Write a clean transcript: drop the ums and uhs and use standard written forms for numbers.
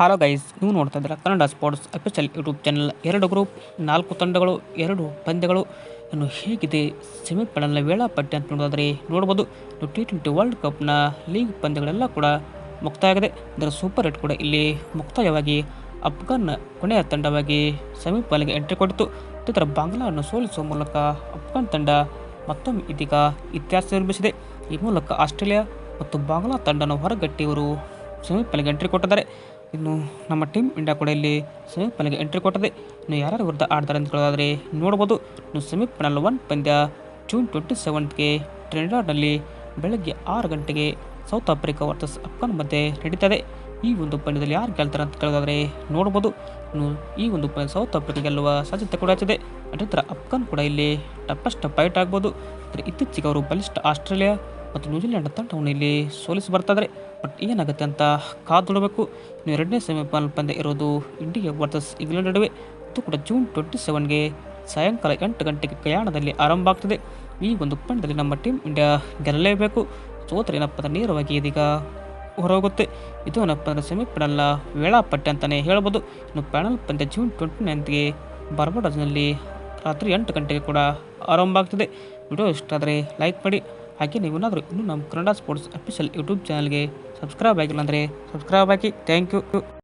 Hello guys, ನೀವು ನೋಡ್ತಾ ಇದ್ದೀರಾ Kannada sports official YouTube channel. 2 group, 4 ತಂಡಗಳು, 2 ಪಂದ್ಯಗಳು ಇನ್ನು ಹೇಗಿದೆ ಸೆಮಿಫೈನಲ್ನ ವೇಳಾಪಟ್ಟಿ ಅಂತ ನೋಡೋದಾದರೆ ನೋಡ್ಬೋದು. T20 ವರ್ಲ್ಡ್ ಕಪ್ನ ಲೀಗ್ ಪಂದ್ಯಗಳೆಲ್ಲ ಕೂಡ ಮುಕ್ತಾಯ ಆಗಿದೆ. ಇದರ ಸೂಪರ್ 8 ಕೂಡ ಇಲ್ಲಿ ಮುಕ್ತಾಯವಾಗಿ ಅಫ್ಘಾನ್ ಕೊನೆಯ ತಂಡವಾಗಿ ಸೆಮಿಫೈನಲ್ಗೆ ಎಂಟ್ರಿ ಕೊಟ್ಟಿತು. ಇತರ ಬಾಂಗ್ಲಾವನ್ನು ಸೋಲಿಸುವ ಮೂಲಕ ಅಫ್ಘಾನ್ ತಂಡ ಮತ್ತೊಮ್ಮೆ ಇದೀಗ ಇತಿಹಾಸ ನಿರ್ಮಿಸಿದೆ. ಈ ಮೂಲಕ ಆಸ್ಟ್ರೇಲಿಯಾ ಮತ್ತು ಬಾಂಗ್ಲಾ ತಂಡವನ್ನು ಹೊರಗಟ್ಟಿ ಇವರು ಸೆಮಿಫೈನಲ್ಗೆ ಎಂಟ್ರಿ ಕೊಟ್ಟಿದ್ದಾರೆ. ಇನ್ನು ನಮ್ಮ ಟೀಮ್ ಇಂಡಿಯಾ ಕೂಡ ಇಲ್ಲಿ ಸೆಮಿಫೈನಲ್ಗೆ ಎಂಟ್ರಿ ಕೊಟ್ಟಿದೆ. ಇನ್ನು ಯಾರ್ಯಾರ ವಿರುದ್ಧ ಆಡ್ತಾರೆ ಅಂತ ಹೇಳೋದಾದರೆ ನೋಡ್ಬೋದು. ಇನ್ನು ಸೆಮಿಫೈನಲ್ 1 ಪಂದ್ಯ ಜೂನ್ 27ಗೆ ಟ್ರಿನಿಡಾಡ್ನಲ್ಲಿ ಬೆಳಗ್ಗೆ 6 ಗಂಟೆಗೆ ಸೌತ್ ಆಫ್ರಿಕಾ ವರ್ಸಸ್ ಅಫ್ಘಾನ್ ಮಧ್ಯೆ ನಡೀತದೆ. ಈ ಒಂದು ಪಂದ್ಯದಲ್ಲಿ ಯಾರು ಗೆಲ್ತಾರೆ ಅಂತ ಕೇಳೋದಾದರೆ ನೋಡ್ಬೋದು. ಇನ್ನು ಈ ಒಂದು ಪಂದ್ಯ ಸೌತ್ ಆಫ್ರಿಕಾ ಗೆಲ್ಲುವ ಸಾಧ್ಯತೆ ಕೂಡ ಇದೆ. ಅದೇ ಅಫ್ಘಾನ್ ಕೂಡ ಇಲ್ಲಿ ಟಫೆಸ್ಟ್ ಫೈಟ್ ಆಗ್ಬೋದು. ಇತ್ತೀಚೆಗೆ ಅವರು ಬಲಿಷ್ಠ ಆಸ್ಟ್ರೇಲಿಯಾ ಮತ್ತು ನ್ಯೂಜಿಲೆಂಡ್ ತಂಡವನ್ನು ಇಲ್ಲಿ ಸೋಲಿಸಿ ಬರ್ತಾಯಿದ್ದಾರೆ. ಬಟ್ ಏನಾಗುತ್ತೆ ಅಂತ ಕಾದು ನೋಡಬೇಕು. ಇನ್ನು ಎರಡನೇ ಸೆಮಿಫೈನಲ್ ಪಂದ್ಯ ಇರೋದು ಇಂಡಿಯಾ ವರ್ಸಸ್ ಇಂಗ್ಲೆಂಡ್ ನಡುವೆ. ಇದು ಕೂಡ ಜೂನ್ 27ಗೆ ಸಾಯಂಕಾಲ 8 ಗಂಟೆಗೆ ಗಯಾನದಲ್ಲಿ ಆರಂಭ ಆಗ್ತದೆ. ಈ ಒಂದು ಪಂದ್ಯದಲ್ಲಿ ನಮ್ಮ ಟೀಮ್ ಇಂಡಿಯಾ ಗೆಲ್ಲಲೇಬೇಕು. ಸೋತ್ರೆ ಏನಪ್ಪ ಅಂದರೆ ನೇರವಾಗಿ ಇದೀಗ ಹೊರಹೋಗುತ್ತೆ. ಇದು ಏನಪ್ಪ ಅಂದರೆ ಸೆಮಿಫೈನಲ್ನ ವೇಳಾಪಟ್ಟಿ ಅಂತಲೇ ಹೇಳ್ಬೋದು. ಇನ್ನು ಫೈನಲ್ ಪಂದ್ಯ ಜೂನ್ 29ಗೆ ಬಾರ್ಬಡೋಸ್ನಲ್ಲಿ ರಾತ್ರಿ 8 ಗಂಟೆಗೆ ಕೂಡ ಆರಂಭ ಆಗ್ತದೆ. ವಿಡಿಯೋ ಇಷ್ಟ ಆದರೆ ಲೈಕ್ ಮಾಡಿ. ಹಾಗೆ ನೀವೇನಾದರೂ ಇನ್ನೂ ನಮ್ಮ ಕನ್ನಡ ಸ್ಪೋರ್ಟ್ಸ್ ಅಫಿಷಿಯಲ್ ಯೂಟ್ಯೂಬ್ ಚಾನಲ್ಗೆ ಸಬ್ಸ್ಕ್ರೈಬ್ ಆಗಿಲ್ಲ ಅಂದರೆ ಸಬ್ಸ್ಕ್ರೈಬ್ ಆಗಿ. Thank you.